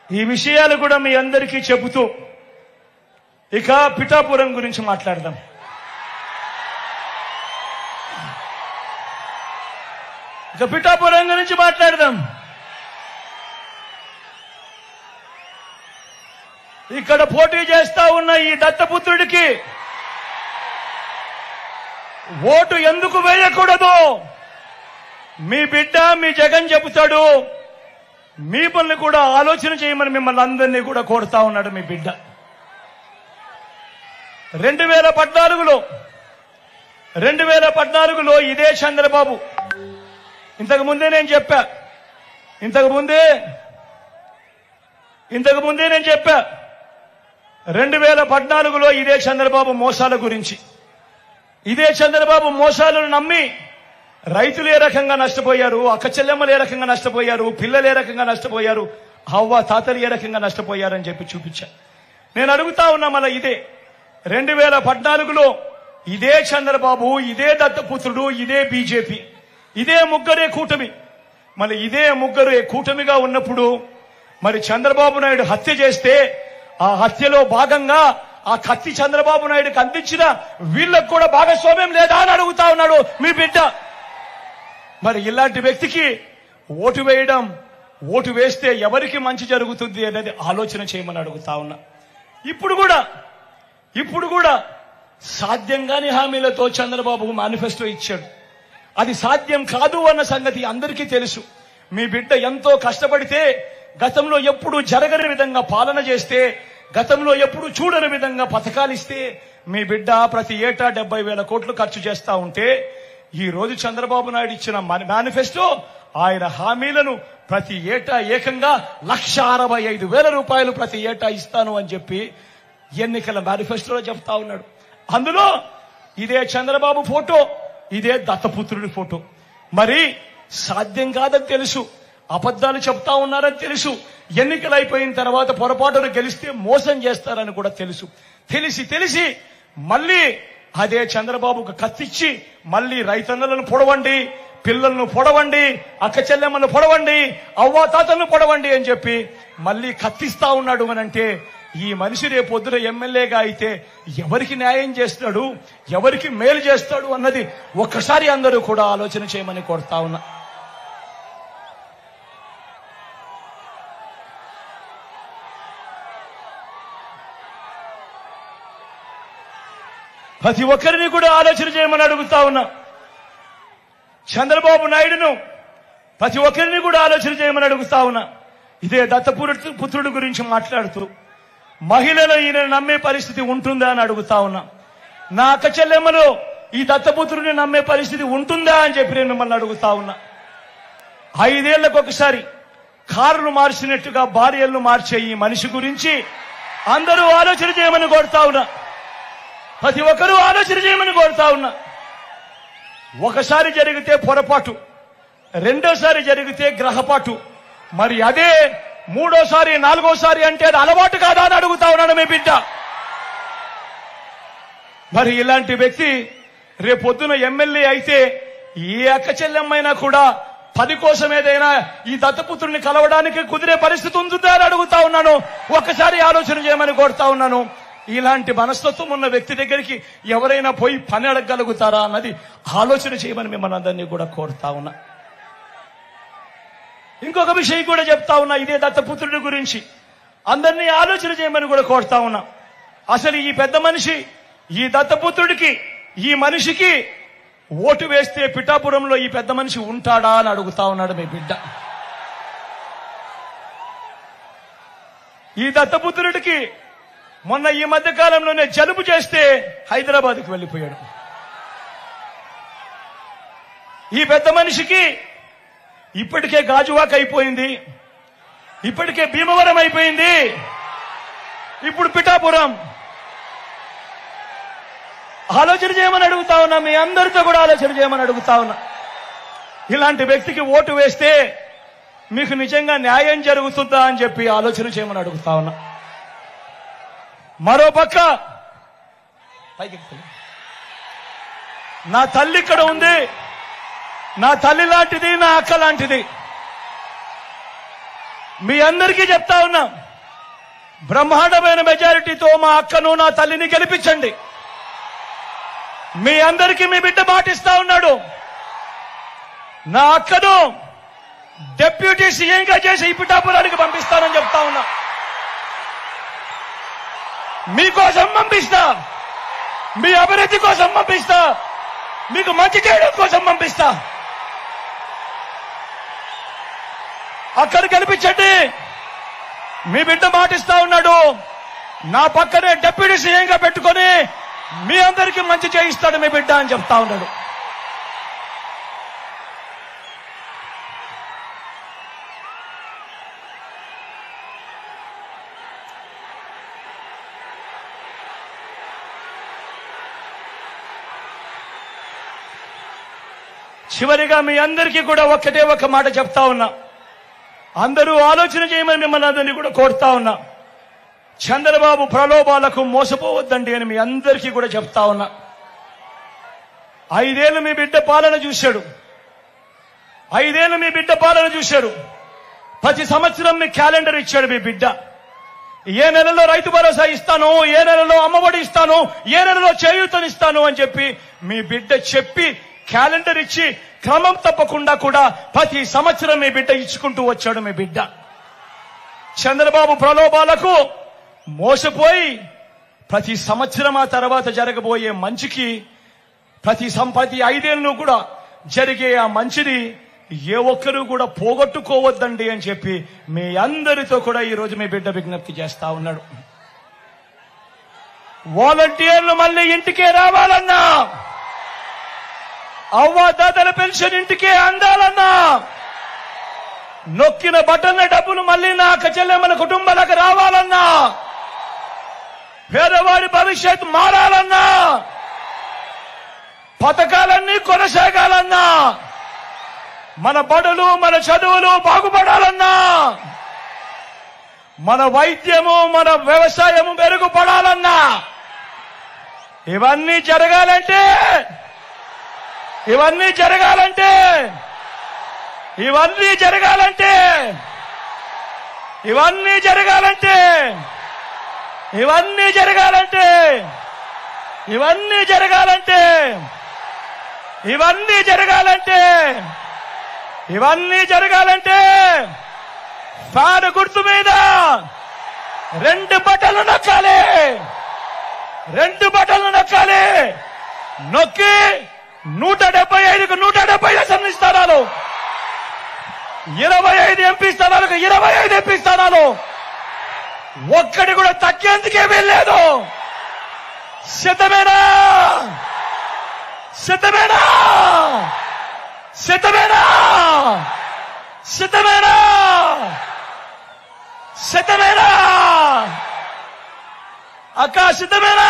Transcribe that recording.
ఈ విషయాలు కూడా మీ అందరికీ చెబుతూ ఇక పిఠాపురం గురించి మాట్లాడదాం. పిఠాపురం గురించి మాట్లాడదాం. ఇక్కడ పోటీ చేస్తా ఉన్న ఈ దత్తపుత్రుడికి ఓటు ఎందుకు వేయకూడదు? మీ బిడ్డ మీ జగన్ చెబుతాడు. మీ పనులు కూడా ఆలోచన చేయమని మిమ్మల్ని అందరినీ కూడా కోరుతా ఉన్నాడు మీ బిడ్డ. 2014లో ఇదే చంద్రబాబు, ఇంతకు ముందే నేను చెప్పా 2014లో ఇదే చంద్రబాబు మోసాల గురించి. ఇదే చంద్రబాబు మోసాలను నమ్మి రైతులు ఏ రకంగా నష్టపోయారు, అక్క చెల్లెమ్మలు ఏ రకంగా నష్టపోయారు, పిల్లలు ఏ రకంగా నష్టపోయారు, అవ్వ తాతలు ఏ రకంగా నష్టపోయారని చెప్పి చూపించా. నేను అడుగుతా ఉన్నా, మళ్ళీ ఇదే 2014లో ఇదే చంద్రబాబు, ఇదే దత్తపుత్రుడు, ఇదే బీజేపీ, ఇదే ముగ్గురే కూటమి. మళ్ళీ ఇదే ముగ్గురే కూటమిగా ఉన్నప్పుడు మరి చంద్రబాబు నాయుడు హత్య చేస్తే ఆ హత్యలో భాగంగా ఆ కత్తి చంద్రబాబు నాయుడుకి అందించిన వీళ్ళకు కూడా భాగస్వామ్యం లేదా అని అడుగుతా ఉన్నాడు మీ బిడ్డ. మరి ఇలాంటి వ్యక్తికి ఓటు వేస్తే ఎవరికి మంచి జరుగుతుంది అనేది ఆలోచన చేయమని అడుగుతా ఉన్నా. ఇప్పుడు కూడా సాధ్యం కాని హామీలతో చంద్రబాబు మేనిఫెస్టో ఇచ్చాడు. అది సాధ్యం కాదు అన్న సంగతి అందరికీ తెలుసు. మీ బిడ్డ ఎంతో కష్టపడితే, గతంలో ఎప్పుడు జరగని విధంగా పాలన చేస్తే, గతంలో ఎప్పుడు చూడని విధంగా పథకాలు ఇస్తే మీ బిడ్డ ప్రతి ఏటా 70,000 కోట్లు ఖర్చు చేస్తా ఉంటే, ఈ రోజు చంద్రబాబు నాయుడు ఇచ్చిన మేనిఫెస్టో ఆయన హామీలను ప్రతి ఏటా ఏకంగా 1,65,000 రూపాయలు ప్రతి ఏటా ఇస్తాను అని చెప్పి ఎన్నికల మేనిఫెస్టోలో చెప్తా ఉన్నాడు. అందులో ఇదే చంద్రబాబు ఫోటో, ఇదే దత్తపుత్రుడి ఫోటో. మరి సాధ్యం కాదని తెలుసు, అబద్ధాలు చెప్తా ఉన్నారని తెలుసు, ఎన్నికలు అయిపోయిన తర్వాత పొరపాటును గెలిస్తే మోసం చేస్తారని కూడా తెలుసు. తెలిసి మళ్ళీ అదే చంద్రబాబుకు కత్తిచ్చి మళ్ళీ రైతన్నలను పొడవండి, పిల్లలను పొడవండి, అక్క చెల్లెమ్మలను పొడవండి, అవ్వాతాతలను పొడవండి అని చెప్పి మళ్ళీ కత్తిస్తా ఉన్నాడు అనంటే, ఈ మనిషి రేపొద్దున ఎమ్మెల్యేగా అయితే ఎవరికి న్యాయం చేస్తాడు, ఎవరికి మేలు చేస్తాడు అన్నది ఒక్కసారి అందరూ కూడా ఆలోచన చేయమని కోరుతా ఉన్నా. ప్రతి ఒక్కరిని కూడా ఆలోచన చేయమని అడుగుతా ఉన్నా. చంద్రబాబు నాయుడును ప్రతి ఒక్కరిని కూడా ఆలోచన చేయమని అడుగుతా ఉన్నా. ఇదే దత్తపుత్రుడి గురించి మాట్లాడుతూ మహిళలు ఈయన నమ్మే పరిస్థితి ఉంటుందా అని అడుగుతా ఉన్నా. నా అక్క చెల్లెమ్మలు ఈ దత్తపుత్రుడిని నమ్మే పరిస్థితి ఉంటుందా అని చెప్పి నేను మిమ్మల్ని అడుగుతా ఉన్నా. 5 ఏళ్లకు ఒకసారి కారును మార్చినట్టుగా భార్యలను మార్చే ఈ మనిషి గురించి అందరూ ఆలోచన చేయమని కోరుతా ఉన్నా. ప్రతి ఒక్కరూ ఆలోచన చేయమని కోరుతా ఉన్నా. ఒకసారి జరిగితే పొరపాటు, రెండోసారి జరిగితే గ్రహపాటు, మరి అదే మూడోసారి నాలుగోసారి అంటే అది అలవాటు కాదా అని అడుగుతా ఉన్నాను మీ బిడ్డ. మరి ఇలాంటి వ్యక్తి రేపొద్దున ఎమ్మెల్యే అయితే ఏ అక్క చెల్లెమ్మైనా కూడా 10 కోసం ఏదైనా ఈ దత్తపుత్రుడిని కలవడానికి కుదిరే పరిస్థితి ఉంటుందా అని అడుగుతా ఉన్నాను. ఒక్కసారి ఆలోచన చేయమని కోరుతా ఉన్నాను. ఇలాంటి మనస్తత్వం ఉన్న వ్యక్తి దగ్గరికి ఎవరైనా పోయి పని అడగగలుగుతారా అన్నది ఆలోచన చేయమని మిమ్మల్ని అందరినీ కూడా కోరుతా ఉన్నా. ఇంకొక విషయం కూడా చెప్తా ఉన్నా. ఇదే దత్తపుత్రుడి గురించి అందరినీ ఆలోచన చేయమని కూడా కోరుతా ఉన్నా. అసలు ఈ పెద్ద మనిషి, ఈ దత్తపుత్రుడికి, ఈ మనిషికి ఓటు వేస్తే పిఠాపురంలో ఈ పెద్ద మనిషి ఉంటాడా అని అడుగుతా ఉన్నాడు మీ బిడ్డ. ఈ దత్తపుత్రుడికి మొన్న ఈ మధ్య కాలంలోనే జలుబు చేస్తే హైదరాబాద్కి వెళ్లిపోయాడు. ఈ పెద్ద మనిషికి ఇప్పటికే గాజువాక అయిపోయింది, ఇప్పటికే భీమవరం అయిపోయింది, ఇప్పుడు పిఠాపురం. ఆలోచన చేయమని అడుగుతా ఉన్నా. మీ అందరితో కూడా ఆలోచన చేయమని అడుగుతా ఉన్నా. ఇలాంటి వ్యక్తికి ఓటు వేస్తే మీకు నిజంగా న్యాయం జరుగుతుందా అని చెప్పి ఆలోచన చేయమని అడుగుతా ఉన్నా. మరోపక్క నా తల్లి ఇక్కడ ఉంది, నా తల్లి లాంటిది, నా అక్క లాంటిది. మీ అందరికీ చెప్తా ఉన్నా, బ్రహ్మాండమైన మెజారిటీతో మా అక్కను నా తల్లిని గెలిపించండి. మీ అందరికీ మీ బిడ్డ మాటిస్తా ఉన్నాడు, నా అక్కను డిప్యూటీ సీఎంగా చేసి ఈ పిఠాపురానికి పంపిస్తానని చెప్తా ఉన్నా. మీకోసం పంపిస్తా, మీ అభివృద్ధి కోసం పంపిస్తా, మీకు మంచి చేయడం కోసం పంపిస్తా. అక్కడ కనిపించండి. మీ బిడ్డ మాటిస్తా ఉన్నాడు, నా పక్కనే డిప్యూటీ సీఎంగా పెట్టుకొని మీ అందరికీ మంచి చేయిస్తాడు మీ బిడ్డ అని చెప్తా ఉన్నాడు. చివరిగా మీ అందరికీ కూడా ఒక్కటే ఒక్క మాట చెప్తా ఉన్నా, అందరూ ఆలోచన చేయమని మిమ్మల్ని అందరినీ కూడా కోరుతా ఉన్నా. చంద్రబాబు ప్రలోభాలకు మోసపోవద్దండి అని మీ అందరికీ కూడా చెప్తా ఉన్నా. 5 ఏళ్లు మీ బిడ్డ పాలన చూశాడు, 5 ఏళ్లు మీ బిడ్డ పాలన చూశాడు. ప్రతి సంవత్సరం మీ క్యాలెండర్ ఇచ్చాడు మీ బిడ్డ. ఏ నెలలో రైతు భరోసా ఇస్తాను, ఏ నెలలో అమ్మఒడి ఇస్తాను, ఏ నెలలో చేయూతనిస్తాను అని చెప్పి మీ బిడ్డ చెప్పి క్యాలెండర్ ఇచ్చి క్రమం తప్పకుండా కూడా ప్రతి సంవత్సరం మీ బిడ్డ ఇచ్చుకుంటూ వచ్చాడు మీ బిడ్డ. చంద్రబాబు ప్రలోభాలకు మోసపోయి ప్రతి సంవత్సరం ఆ తర్వాత జరగబోయే మంచికి ప్రతి 5 ఏళ్ళు కూడా జరిగే ఆ మంచిని ఏ ఒక్కరూ కూడా పోగొట్టుకోవద్దండి అని చెప్పి మీ అందరితో కూడా ఈ రోజు మీ బిడ్డ విజ్ఞప్తి చేస్తా ఉన్నాడు. వాలంటీర్లు మళ్ళీ ఇంటికే రావాలన్నా, అవ్వాదాతల పెన్షన్ ఇంటికే అందాలన్నా, నొక్కిన బటన్ల డబ్బులు మళ్ళీ నా చెల్లెమ్మల కుటుంబాలకు రావాలన్నా, పేదవాడి భవిష్యత్తు మారాలన్నా, పథకాలన్నీ కొనసాగాలన్నా, మన బడులు మన చదువులు బాగుపడాలన్నా, మన వైద్యము మన వ్యవసాయము మెరుగుపడాలన్నా, ఇవన్నీ జరగాలంటే ఇవన్నీ జరగాలంటే ఇవన్నీ జరగాలంటే ఇవన్నీ జరగాలంటే ఇవన్నీ జరగాలంటే ఇవన్నీ జరగాలంటే ఇవన్నీ జరగాలంటే ఇవన్నీ జరగాలంటే ఫ్యాన్ గుర్తు మీద 2 బటన్లు నొక్కాలి, 2 బటన్లు నొక్కాలి. నొక్కి 175కు 170 అసెంబ్లీ స్థానాలు, 25 ఎంపీ స్థానాలకు 25 ఎంపీ స్థానాలు, ఒక్కటి కూడా తగ్గేందుకే వీల్లేదు. సిద్ధమేనా? సిద్ధమేనా? సిద్ధమేనా? సిద్ధమేనా? సిద్ధమేనా? అక్క సిద్ధమేనా?